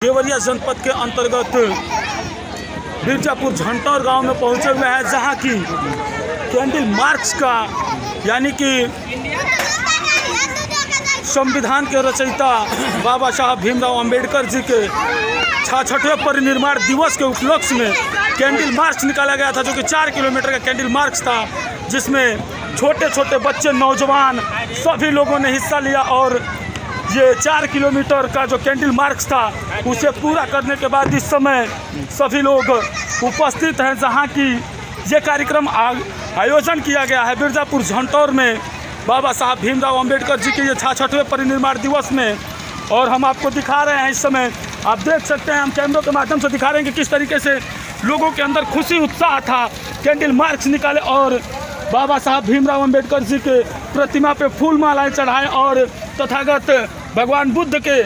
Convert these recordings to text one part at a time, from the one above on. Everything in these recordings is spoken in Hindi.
देवरिया जनपद के अंतर्गत मिर्जापुर झंटौर गांव में पहुंचे हुए हैं, जहां की कैंडल मार्च का यानी कि संविधान के रचयिता बाबा साहब भीमराव अंबेडकर जी के 66वें परिनिर्माण दिवस के उपलक्ष्य में कैंडल मार्च निकाला गया था, जो कि 4 किलोमीटर का कैंडल मार्च था, जिसमें छोटे छोटे बच्चे, नौजवान सभी लोगों ने हिस्सा लिया। और ये 4 किलोमीटर का जो कैंडल मार्च था उसे पूरा करने के बाद इस समय सभी लोग उपस्थित हैं, जहां की ये कार्यक्रम आयोजन किया गया है मिर्जापुर झंटौर में बाबा साहब भीमराव अंबेडकर जी के ये 66वें परिनिर्माण दिवस में। और हम आपको दिखा रहे हैं, इस समय आप देख सकते हैं, हम कैमरों के माध्यम से दिखा रहे हैं कि किस तरीके से लोगों के अंदर खुशी उत्साह था। कैंडल मार्च निकाले और बाबा साहब भीमराव अंबेडकर जी के प्रतिमा पे फूल मालाएं चढ़ाएं और तथागत भगवान बुद्ध के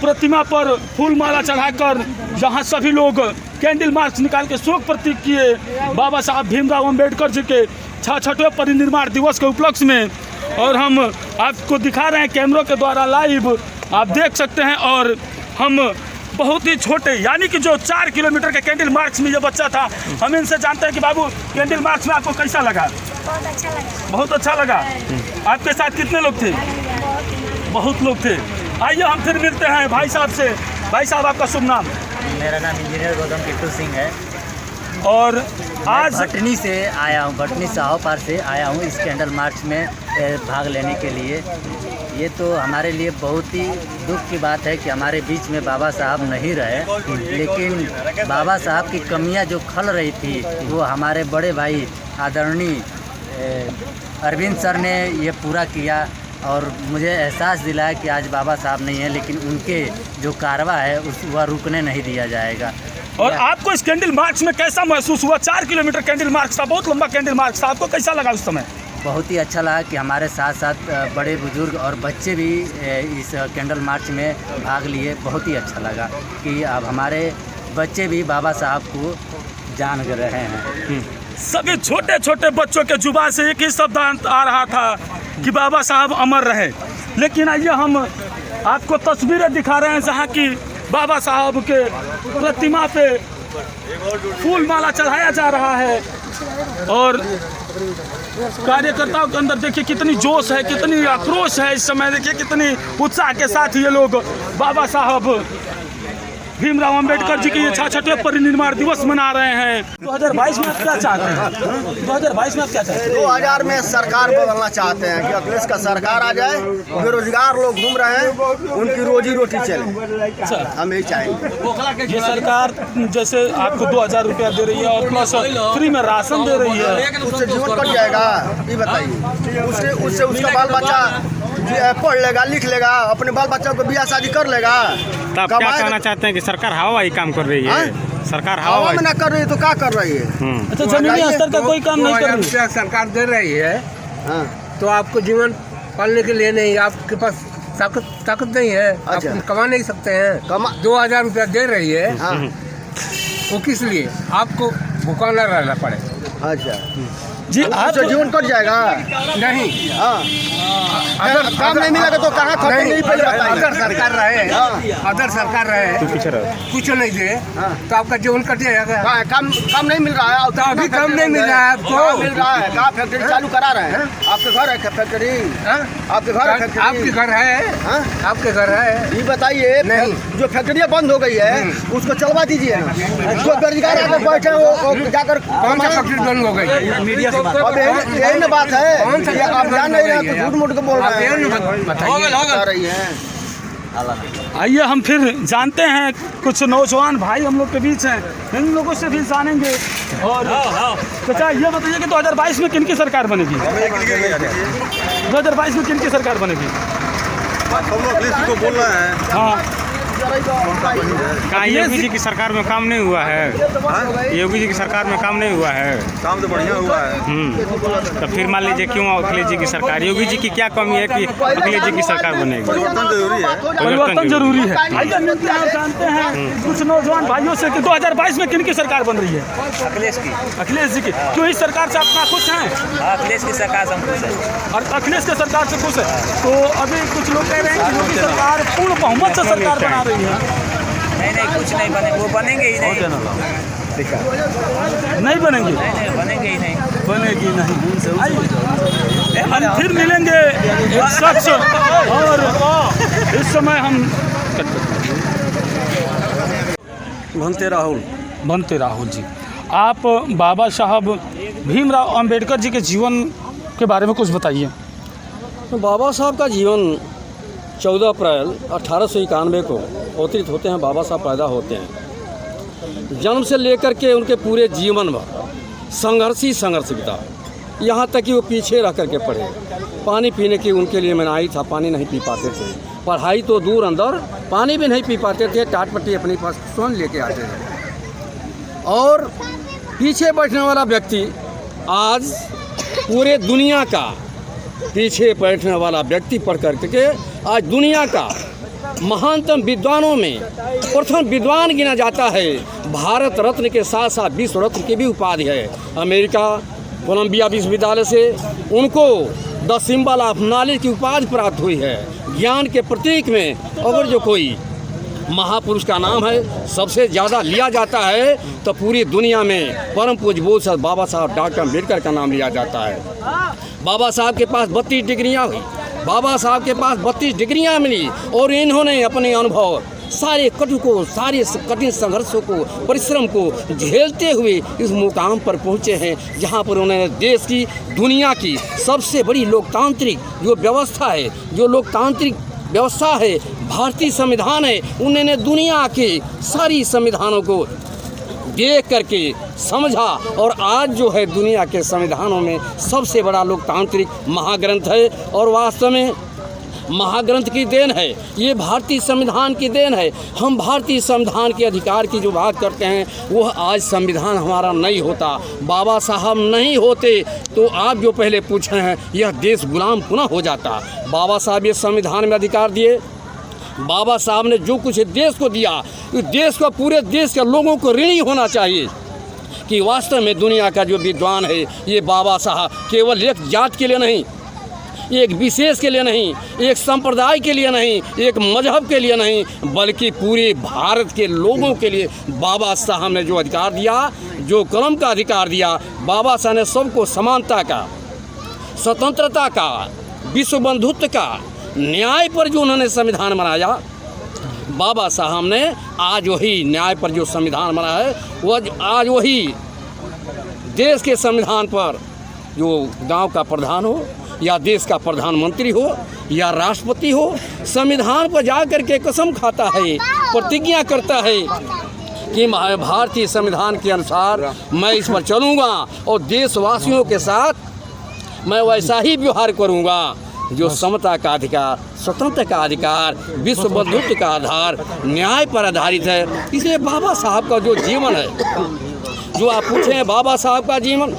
प्रतिमा पर फूल माला चढ़ाकर जहां सभी लोग कैंडल मार्च निकाल के शोक प्रतीक किए बाबा साहब भीमराव अंबेडकर जी के 66वें परिनिर्माण दिवस के उपलक्ष्य में। और हम आपको दिखा रहे हैं कैमरों के द्वारा लाइव, आप देख सकते हैं। और हम बहुत ही छोटे यानी कि जो 4 किलोमीटर के कैंडल मार्च में ये बच्चा था, हम इनसे जानते हैं कि बाबू कैंडल मार्च में आपको कैसा लगा? बहुत अच्छा लगा। बहुत अच्छा लगा। आपके साथ कितने लोग थे? बहुत लोग थे। आइए हम फिर मिलते हैं भाई साहब से। भाई साहब, आपका शुभ नाम? मेरा नाम इंजीनियर गौतम किट्टू सिंह है और आज भटनी से आया हूँ, भटनी साहोपार से आया हूँ इस कैंडल मार्च में भाग लेने के लिए। ये तो हमारे लिए बहुत ही दुख की बात है कि हमारे बीच में बाबा साहब नहीं रहे, लेकिन बाबा साहब की कमियां जो खल रही थी वो हमारे बड़े भाई आदरणीय अरविंद सर ने ये पूरा किया। और मुझे एहसास दिलाया कि आज बाबा साहब नहीं है, लेकिन उनके जो कारवा है वह रुकने नहीं दिया जाएगा। और आपको इस कैंडल मार्च में कैसा महसूस हुआ? 4 किलोमीटर कैंडल मार्च था, बहुत लंबा कैंडल मार्च था, आपको कैसा लगा उस समय? बहुत ही अच्छा लगा कि हमारे साथ साथ बड़े बुजुर्ग और बच्चे भी इस कैंडल मार्च में भाग लिए। बहुत ही अच्छा लगा कि अब हमारे बच्चे भी बाबा साहब को जान रहे हैं। सभी छोटे छोटे बच्चों के जुबान से एक ही शब्द आ रहा था कि बाबा साहब अमर रहे। लेकिन आइए हम आपको तस्वीरें दिखा रहे हैं, जहाँ की बाबा साहब के प्रतिमा पे फूल माला चढ़ाया जा रहा है। और कार्यकर्ताओं के अंदर देखिए कितनी जोश है, कितनी आक्रोश है इस समय। देखिए कितनी उत्साह के साथ ये लोग बाबा साहब भीमराव अंबेडकर जी के ये 66वें परिनिर्माण दिवस मना रहे हैं। 2022 में आप क्या चाहते हैं? 2022 में आप क्या चाहते हैं? 2000 में सरकार बदलना चाहते हैं कि अखिलेश का सरकार आ जाए, बेरोजगार लोग घूम रहे हैं, उनकी रोजी रोटी चले। हम यही चाहेंगे। ये सरकार जैसे आपको 2000 रुपया दे रही है और प्लस फ्री में राशन दे रही है, उससे जीवन कट जाएगा? ये बताइए। उससे उसका बाल बच्चा पढ़ लेगा, लिख लेगा, अपने बाल बच्चों को ब्याह शादी कर लेगा। तो आप क्या कहना चाहते हैं कि सरकार हवाई काम कर रही है? सरकार हवा में ना कर रही है तो क्या कर रही है? अच्छा, जमीनी स्तर का कोई काम नहीं कर रही है सरकार दे रही है। तो आपको जीवन पालने के लिए नहीं, आपके पास ताकत नहीं है, अच्छा। आप कमा नहीं सकते हैं। 2000 रुपया दे रही है, वो किस लिए? आपको भूखा न रहना पड़े। अच्छा जी, आप जीवन कट जाएगा? नहीं, अगर काम नहीं मिलेगा तो कहाँ खटेंगे? अगर सरकार रहे, अगर सरकार रहे कुछ नहीं दे तो आपका जीवन कट जाएगा। काम नहीं मिल रहा है, तो अभी काम नहीं मिल रहा है आपको। मिल रहा है, कहाँ फैक्ट्री चालू करा रहे हैं? आपके घर है फैक्ट्री? आपके घर है फैक्ट्री? आपके घर है? आपके घर है? ये बताइए, जो फैक्ट्रियाँ बंद हो गई है उसको चलवा दीजिए ना। जो बेरोजगार आकर बैठे हैं वो जाकर कौन सा फैक्ट्री बंद हो गई? मीडिया से अब यही ना बात है। आप जान नहीं रहे तो झूठ मूठ के बोल रहे हैं। आइए हम फिर जानते हैं, कुछ नौजवान भाई हम लोग के बीच हैं, इन लोगों से भी जानेंगे। और चाचा ये बताइए कि 2022 में किनकी सरकार बनेगी? 2022 में किनकी सरकार बनेगी? को बोल रहे हैं। हाँ, कहाँ योगी जी की सरकार में काम नहीं हुआ है? योगी जी की सरकार में काम नहीं हुआ है? काम तो बढ़िया हुआ है। तो फिर मान लीजिए क्यों अखिलेश जी की सरकार? योगी जी की क्या कमी है कि अखिलेश जी की सरकार बनेगी? परिवर्तन जरूरी है। परिवर्तन जरूरी है। आइए मिलते हैं, जानते हैं कुछ नौजवान भाइयों से कि 2022 में किनकी सरकार बन रही है? अखिलेश की। अखिलेश जी की। क्यों इस सरकार से आप खुश हैं? अखिलेश की सरकार से हम खुश हैं। और अखिलेश के सरकार से खुश है। तो अभी कुछ लोग कह रहे हैं कि योगी सरकार पूर्ण बहुमत से सरकार बना रही है। नहीं नहीं कुछ नहीं बने, वो बनेंगे ही नहीं, नहीं बनेंगे, नहीं बनेंगे ही नहीं। बनेगी नहीं। आइए, हम फिर मिलेंगे एक शख्स, और इस समय हम बनते राहुल जी, आप बाबा साहब भीमराव अंबेडकर जी के जीवन के बारे में कुछ बताइए। बाबा साहब का जीवन 14 अप्रैल 1891 को अवतरित होते हैं। बाबा साहब पैदा होते हैं। जन्म से लेकर के उनके पूरे जीवन भर संघर्ष बिता, यहाँ तक कि वो पीछे रह करके पढ़े। पानी पीने की उनके लिए मनाही था, पानी नहीं पी पाते थे। पढ़ाई तो दूर, अंदर पानी भी नहीं पी पाते थे। टाट पट्टी अपने पास स्वयं लेके आते थे। और पीछे बैठने वाला व्यक्ति आज पूरे दुनिया का पीछे बैठने वाला व्यक्ति पढ़ करके आज दुनिया का महानतम विद्वानों में प्रथम विद्वान गिना जाता है। भारत रत्न के साथ साथ विश्व रत्न की भी उपाधि है। अमेरिका कोलंबिया विश्वविद्यालय से उनको द सिंबल ऑफ नॉलेज की उपाधि प्राप्त हुई है। ज्ञान के प्रतीक में अगर जो कोई महापुरुष का नाम है सबसे ज़्यादा लिया जाता है तो पूरी दुनिया में परम पूज्य बोध बाबा साहब डॉक्टर अम्बेडकर का नाम लिया जाता है। बाबा साहब के पास 32 डिग्रियाँ हुई, बाबा साहब के पास 32 डिग्रियाँ मिली, और इन्होंने अपने अनुभव सारे सारे कठिन संघर्षों को, परिश्रम को झेलते हुए इस मुकाम पर पहुँचे हैं जहाँ पर उन्होंने देश की, दुनिया की सबसे बड़ी लोकतांत्रिक जो व्यवस्था है, जो लोकतांत्रिक व्यवस्था है, भारतीय संविधान है, उन्होंने दुनिया के सारी संविधानों को देख करके समझा। और आज जो है दुनिया के संविधानों में सबसे बड़ा लोकतांत्रिक महाग्रंथ है, और वास्तव में महाग्रंथ की देन है, ये भारतीय संविधान की देन है। हम भारतीय संविधान के अधिकार की जो बात करते हैं वह आज संविधान हमारा नहीं होता, बाबा साहब नहीं होते तो आप जो पहले पूछे हैं यह देश गुलाम पुनः हो जाता। बाबा साहब ये संविधान में अधिकार दिए, बाबा साहब ने जो कुछ देश को दिया, इस देश को, पूरे देश के लोगों को ऋणी होना चाहिए कि वास्तव में दुनिया का जो विद्वान है ये बाबा साहब केवल एक जात के लिए नहीं, एक विशेष के लिए नहीं, एक संप्रदाय के लिए नहीं, एक मजहब के लिए नहीं, बल्कि पूरे भारत के लोगों के लिए बाबा साहब ने जो अधिकार दिया, जो कलम का अधिकार दिया, बाबा साहब ने सबको समानता का, स्वतंत्रता का, विश्व बंधुत्व का, न्याय पर जो उन्होंने संविधान बनाया, बाबा साहब ने आज वही न्याय पर जो संविधान बनाया है वह आज वही देश के संविधान पर जो गांव का प्रधान हो या देश का प्रधानमंत्री हो या राष्ट्रपति हो, संविधान पर जा कर के कसम खाता है, प्रतिज्ञा करता है कि भारतीय संविधान के अनुसार मैं इस पर चलूँगा और देशवासियों के साथ मैं वैसा ही व्यवहार करूँगा जो समता का अधिकार, स्वतंत्रता का अधिकार, विश्व बंधुत्व का आधार, न्याय पर आधारित है। इसलिए बाबा साहब का जो जीवन है, जो आप पूछे हैं बाबा साहब का जीवन,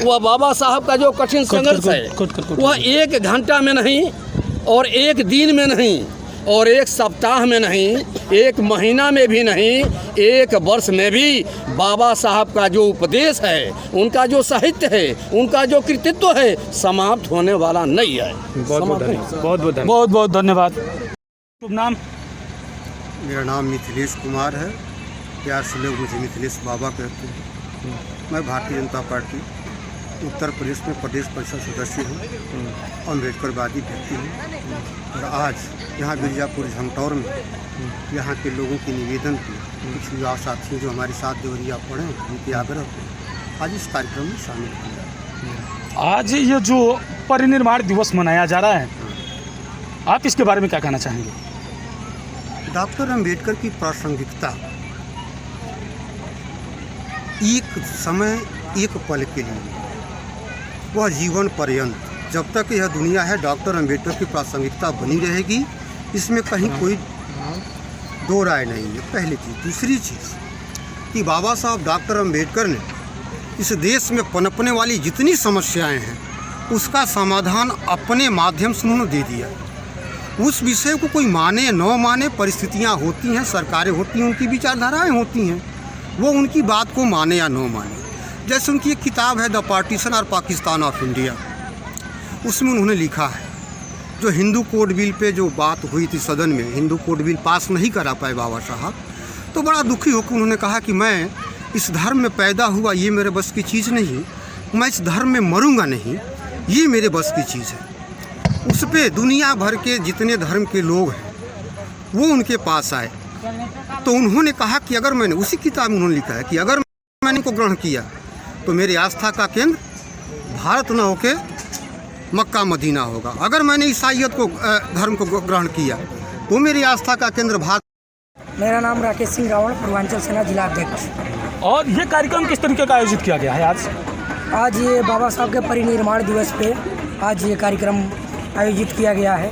वह बाबा साहब का जो कठिन संघर्ष है वह 1 घंटा में नहीं, और 1 दिन में नहीं, और 1 सप्ताह में नहीं, 1 महीना में भी नहीं, 1 वर्ष में भी बाबा साहब का जो उपदेश है, उनका जो साहित्य है, उनका जो कृतित्व है समाप्त होने वाला नहीं है। बहुत बहुत धन्यवाद। शुभ नाम? मेरा नाम मिथिलेश कुमार है, प्यार से लोग मुझे मिथिलेश बाबा कहते हैं। मैं भारतीय जनता पार्टी उत्तर प्रदेश में प्रदेश परिषद सदस्य हूँ, अम्बेडकरवादी व्यक्ति हूँ। और आज यहाँ मिर्ज़ापुर झमटौर में यहाँ के लोगों के निवेदन पे कुछ युवा साथी जो हमारे साथ देवरिया पढ़े उनके आग्रह पे आज इस कार्यक्रम में शामिल किया। आज ये जो परिनिर्वाण दिवस मनाया जा रहा है, आप इसके बारे में क्या कहना चाहेंगे? डॉक्टर अम्बेडकर की प्रासंगिकता एक समय, एक पल के लिए, वह जीवन पर्यंत जब तक यह दुनिया है डॉक्टर अम्बेडकर की प्रासंगिकता बनी रहेगी, इसमें कहीं कोई दो राय नहीं है। पहली चीज़। दूसरी चीज़ कि बाबा साहब डॉक्टर अम्बेडकर ने इस देश में पनपने वाली जितनी समस्याएं हैं उसका समाधान अपने माध्यम से उन्होंने दे दिया। उस विषय को कोई माने या न माने, परिस्थितियाँ होती हैं, सरकारें होती हैं, उनकी विचारधाराएँ होती हैं, वो उनकी बात को माने या न माने। जैसे उनकी एक किताब है द पार्टीशन और पाकिस्तान ऑफ इंडिया, उसमें उन्होंने लिखा है जो हिंदू कोड बिल पे जो बात हुई थी सदन में, हिंदू कोड बिल पास नहीं करा पाए बाबा साहब, तो बड़ा दुखी होकर उन्होंने कहा कि मैं इस धर्म में पैदा हुआ, ये मेरे बस की चीज़ नहीं, मैं इस धर्म में मरूंगा नहीं, ये मेरे बस की चीज़ है। उस पर दुनिया भर के जितने धर्म के लोग हैं वो उनके पास आए, तो उन्होंने कहा कि अगर मैंने, उसी किताब में उन्होंने लिखा है कि अगर मैंने इनको ग्रहण किया तो मेरी आस्था का केंद्र भारत न होके मक्का मदीना होगा। अगर मैंने ईसाइयत को धर्म को ग्रहण किया तो मेरी आस्था का केंद्र भारत। मेरा नाम राकेश सिंह रावण, पूर्वांचल सेना जिला अध्यक्ष। और ये कार्यक्रम किस तरीके का आयोजित किया गया है आज ये बाबा साहब के परिनिर्वाण दिवस पे आज ये कार्यक्रम आयोजित किया गया है।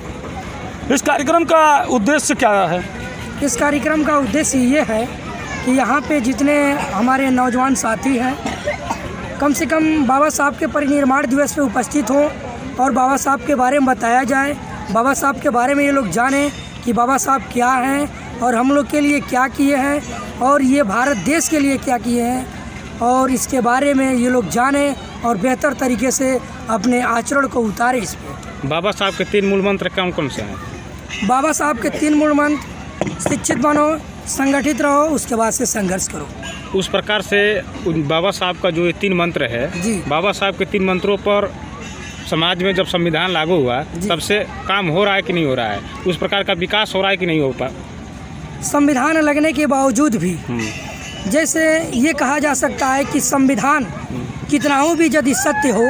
इस कार्यक्रम का उद्देश्य क्या है? इस कार्यक्रम का उद्देश्य ये है कि यहाँ पे जितने हमारे नौजवान साथी हैं कम से कम बाबा साहब के परिनिर्वाण दिवस पे उपस्थित हों और बाबा साहब के बारे में बताया जाए, बाबा साहब के बारे में ये लोग जानें कि बाबा साहब क्या हैं और हम लोग के लिए क्या किए हैं और ये भारत देश के लिए क्या किए हैं, और इसके बारे में ये लोग जानें और बेहतर तरीके से अपने आचरण को उतारें इस पर। बाबा साहब के 3 मूल मंत्र कौन कौन से हैं? बाबा साहब के 3 मूल मंत्र: शिक्षित बनो, संगठित रहो, उसके बाद से संघर्ष करो। उस प्रकार से बाबा साहब का जो ये 3 मंत्र है जी, बाबा साहब के 3 मंत्रों पर समाज में जब संविधान लागू हुआ तब से काम हो रहा है कि नहीं हो रहा है? उस प्रकार का विकास हो रहा है कि नहीं हो पा? संविधान लगने के बावजूद भी जैसे ये कहा जा सकता है कि संविधान कितना हो भी यदि सत्य हो,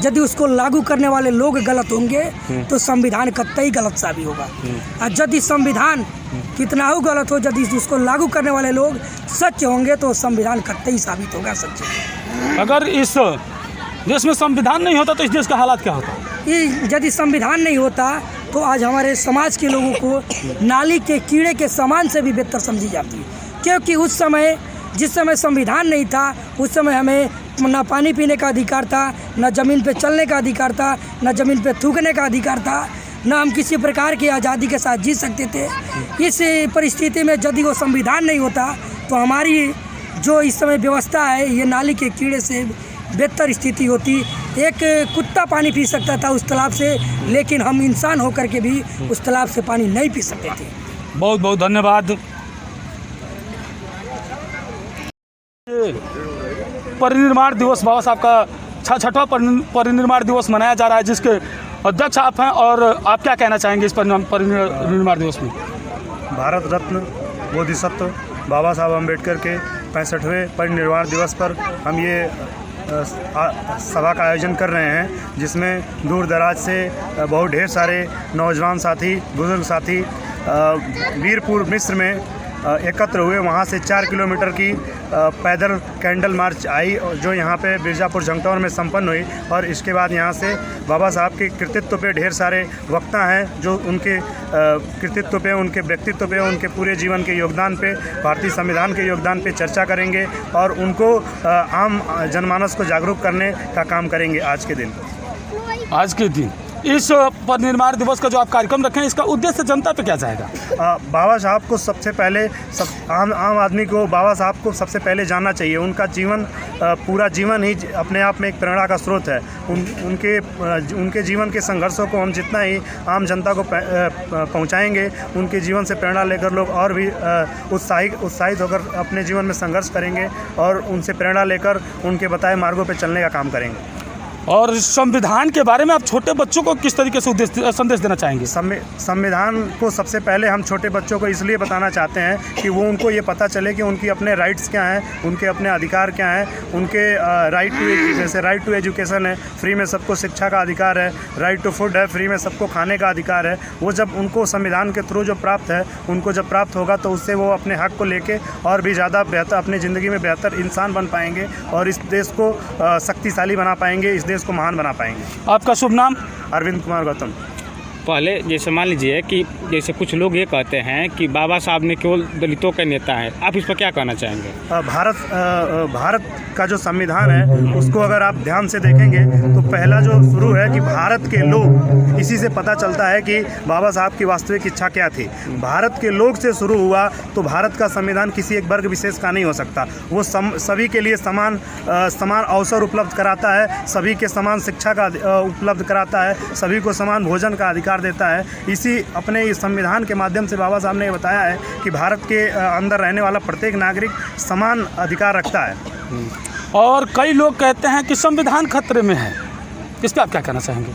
यदि उसको लागू करने वाले लोग गलत होंगे तो संविधान कतई गलत साबित होगा। और यदि संविधान कितना हो गलत हो, यदि उसको लागू करने वाले लोग सच्चे होंगे तो संविधान कतई साबित होगा सच्चे। अगर इस देश में संविधान नहीं होता तो इस देश का हालात क्या होता? यदि संविधान नहीं होता तो आज हमारे समाज के लोगों को नाली के कीड़े के समान से भी बेहतर समझी जाती है, क्योंकि उस समय, जिस समय संविधान नहीं था, उस समय हमें ना पानी पीने का अधिकार था, ना ज़मीन पे चलने का अधिकार था, ना ज़मीन पे थूकने का अधिकार था, ना हम किसी प्रकार की आज़ादी के साथ जी सकते थे। इस परिस्थिति में यदि वो संविधान नहीं होता तो हमारी जो इस समय व्यवस्था है ये नाली के कीड़े से बेहतर स्थिति होती। एक कुत्ता पानी पी सकता था उस तालाब से, लेकिन हम इंसान होकर के भी उस तालाब से पानी नहीं पी सकते थे। बहुत बहुत धन्यवाद। परिनिर्वाण दिवस, बाबा साहब का 66वां परिनिर्वाण दिवस मनाया जा रहा है, जिसके अध्यक्ष आप हैं, और आप क्या कहना चाहेंगे इस परिनिर्वाण दिवस में? भारत रत्न बोधिसत्व बाबा साहब अम्बेडकर के 65वें परिनिर्वाण दिवस पर हम ये सभा का आयोजन कर रहे हैं, जिसमें दूर दराज से बहुत ढेर सारे नौजवान साथी, बुजुर्ग साथी वीरपुर मिस्र में एकत्र हुए। वहाँ से 4 किलोमीटर की पैदल कैंडल मार्च आई जो यहाँ पे बिरजापुर जंगटौर में संपन्न हुई, और इसके बाद यहाँ से बाबा साहब के कृतित्व पे ढेर सारे वक्ता हैं जो उनके कृतित्व पे, उनके व्यक्तित्व पे, उनके पूरे जीवन के योगदान पे, भारतीय संविधान के योगदान पे चर्चा करेंगे और उनको आम जनमानस को जागरूक करने का काम करेंगे आज के दिन। इस परिनिर्वाण दिवस का जो आप कार्यक्रम रखें, इसका उद्देश्य जनता पे क्या जाएगा? बाबा साहब को सबसे पहले आम आदमी को बाबा साहब को सबसे पहले जानना चाहिए। उनका जीवन, पूरा जीवन ही अपने आप में एक प्रेरणा का स्रोत है। उनके जीवन के संघर्षों को हम जितना ही आम जनता को पहुंचाएंगे, उनके जीवन से प्रेरणा लेकर लोग और भी उत्साहित होकर अपने जीवन में संघर्ष करेंगे और उनसे प्रेरणा लेकर उनके बताए मार्गों पर चलने का काम करेंगे। और संविधान के बारे में आप छोटे बच्चों को किस तरीके से संदेश देना चाहेंगे? संविधान को सबसे पहले हम छोटे बच्चों को इसलिए बताना चाहते हैं कि वो उनको ये पता चले कि उनकी अपने राइट्स क्या हैं, उनके अपने अधिकार क्या हैं। उनके राइट टू एजुकेशन है, फ्री में सबको शिक्षा का अधिकार है, राइट टू फूड है, फ्री में सबको खाने का अधिकार है। वो जब उनको संविधान के थ्रू जो प्राप्त है, उनको जब प्राप्त होगा तो उससे वो अपने हक को लेके और भी ज़्यादा बेहतर अपनी ज़िंदगी में बेहतर इंसान बन पाएंगे और इस देश को शक्तिशाली बना पाएंगे, इस देश को महान बना पाएंगे। आपका शुभ नाम? अरविंद कुमार गौतम। पहले जैसे मान लीजिए कि जैसे कुछ लोग ये कहते हैं कि बाबा साहब ने केवल दलितों के नेता हैं, आप इस पर क्या कहना चाहेंगे? भारत का जो संविधान है उसको अगर आप ध्यान से देखेंगे तो पहला जो शुरू है कि भारत के लोग, इसी से पता चलता है कि बाबा साहब की वास्तविक इच्छा क्या थी। भारत के लोग से शुरू हुआ तो भारत का संविधान किसी एक वर्ग विशेष का नहीं हो सकता। वो सभी के लिए समान अवसर उपलब्ध कराता है, सभी के समान शिक्षा का उपलब्ध कराता है, सभी को समान भोजन का अधिकार अधिकार देता है। इसी अपने इस संविधान के माध्यम से बाबा साहब ने ये बताया है कि भारत के अंदर रहने वाला प्रत्येक नागरिक समान अधिकार रखता है। और कई लोग कहते हैं कि संविधान खतरे में है, इस पर आप क्या कहना चाहेंगे?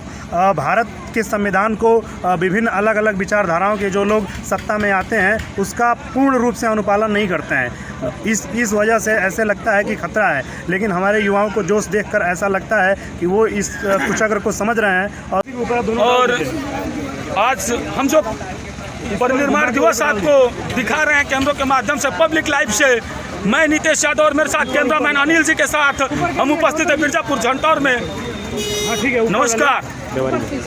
भारत के संविधान को विभिन्न अलग अलग विचारधाराओं के जो लोग सत्ता में आते हैं उसका पूर्ण रूप से अनुपालन नहीं करते हैं। इस वजह से ऐसे लगता है कि खतरा है, लेकिन हमारे युवाओं को जोश देखकर ऐसा लगता है कि वो इस कुचक्र को समझ रहे हैं। और आज हम जो परिनिर्माण दिवस आपको दिखा रहे हैं कैमरों के माध्यम से, पब्लिक लाइव से, मैं नितेश यादव और मेरे साथ कैमरामैन अनिल जी के साथ हम उपस्थित हैं मिर्जापुर झंटौर में। नमस्कार।